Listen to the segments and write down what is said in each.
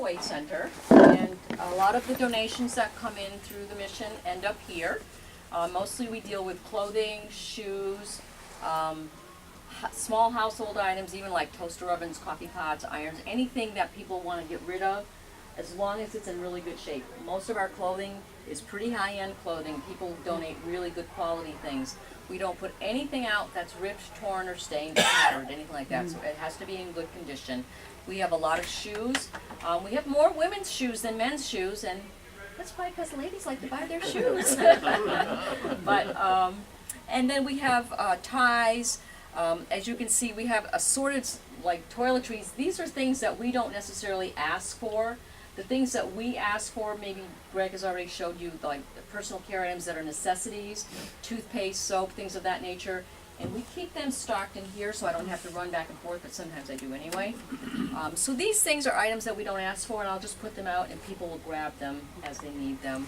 weight center, and a lot of the donations that come in through the mission end up here. Mostly we deal with clothing, shoes, small household items, even like toaster ovens, coffee pots, irons, anything that people want to get rid of, as long as it's in really good shape. Most of our clothing is pretty high-end clothing. People donate really good quality things. We don't put anything out that's ripped, torn, or stained, or tattered, anything like that, so it has to be in good condition. We have a lot of shoes. We have more women's shoes than men's shoes, and that's probably because ladies like to buy their shoes. But, and then we have ties. As you can see, we have assorted, like, toiletries. These are things that we don't necessarily ask for. The things that we ask for, maybe Greg has already showed you, like the personal care items that are necessities, toothpaste, soap, things of that nature. And we keep them stocked in here so I don't have to run back and forth, but sometimes I do anyway. So these things are items that we don't ask for, and I'll just put them out and people will grab them as they need them.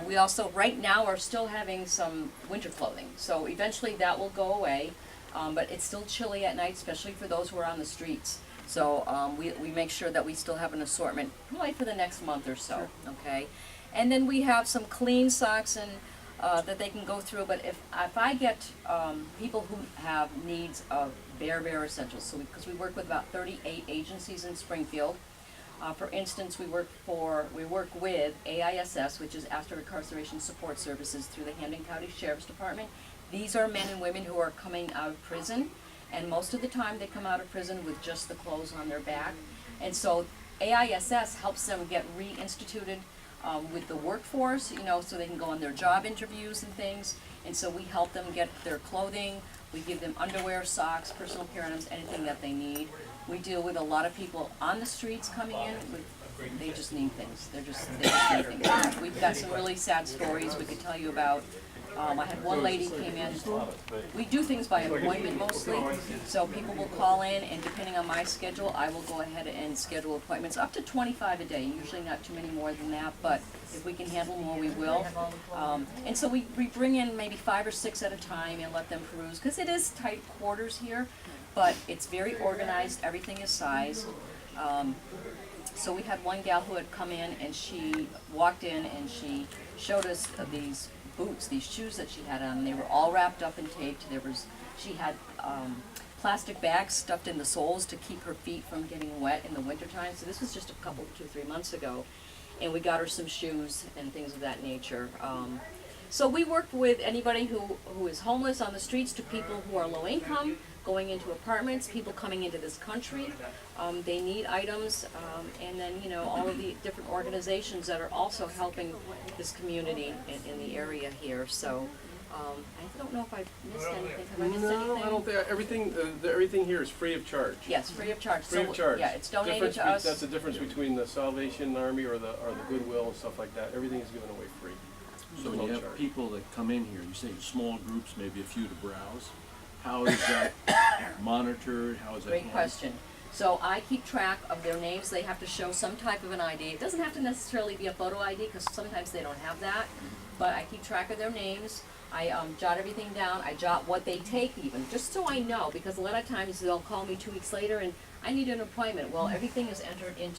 We also, right now, are still having some winter clothing. So eventually that will go away, but it's still chilly at night, especially for those who are on the streets. So we make sure that we still have an assortment, probably for the next month or so, okay? And then we have some clean socks and that they can go through, but if I get people who have needs of bare essentials, so because we work with about 38 agencies in Springfield. For instance, we work with AISS, which is After Incarceration Support Services, through the Hampden County Sheriff's Department. These are men and women who are coming out of prison. And most of the time they come out of prison with just the clothes on their back. And so AISS helps them get reinstituted with the workforce, you know, so they can go on their job interviews and things. And so we help them get their clothing. We give them underwear, socks, personal care items, anything that they need. We deal with a lot of people on the streets coming in with, they just need things. They just need things. We've got some really sad stories we could tell you about. I had one lady came in. We do things by appointment mostly, so people will call in, and depending on my schedule, I will go ahead and schedule appointments up to 25 a day. Usually not too many more than that, but if we can handle more, we will. And so we bring in maybe 5 or 6 at a time and let them peruse, because it is tight quarters here, but it's very organized. Everything is sized. So we had one gal who had come in, and she walked in and she showed us these boots, these shoes that she had on. They were all wrapped up and taped. She had plastic bags stuffed in the soles to keep her feet from getting wet in the wintertime. So this was just a couple, 2-3 months ago. And we got her some shoes and things of that nature. So we work with anybody who is homeless on the streets to people who are low income, going into apartments, people coming into this country. They need items, and then, you know, all of the different organizations that are also helping this community in the area here. So I don't know if I missed anything. Have I missed anything? No, I don't think everything here is free of charge. Yes, free of charge. Free of charge. Yeah, it's donated to us. That's the difference between the Salvation Army or the Goodwill and stuff like that. Everything is given away free. So when you have people that come in here, you say small groups, maybe a few to browse. How is that monitored? How is that Great question. So I keep track of their names. They have to show some type of an ID. It doesn't have to necessarily be a photo ID, because sometimes they don't have that. But I keep track of their names. I jot everything down. I jot what they take even, just so I know, because a lot of times they'll call me 2 weeks later and I need an appointment. Well, everything is entered into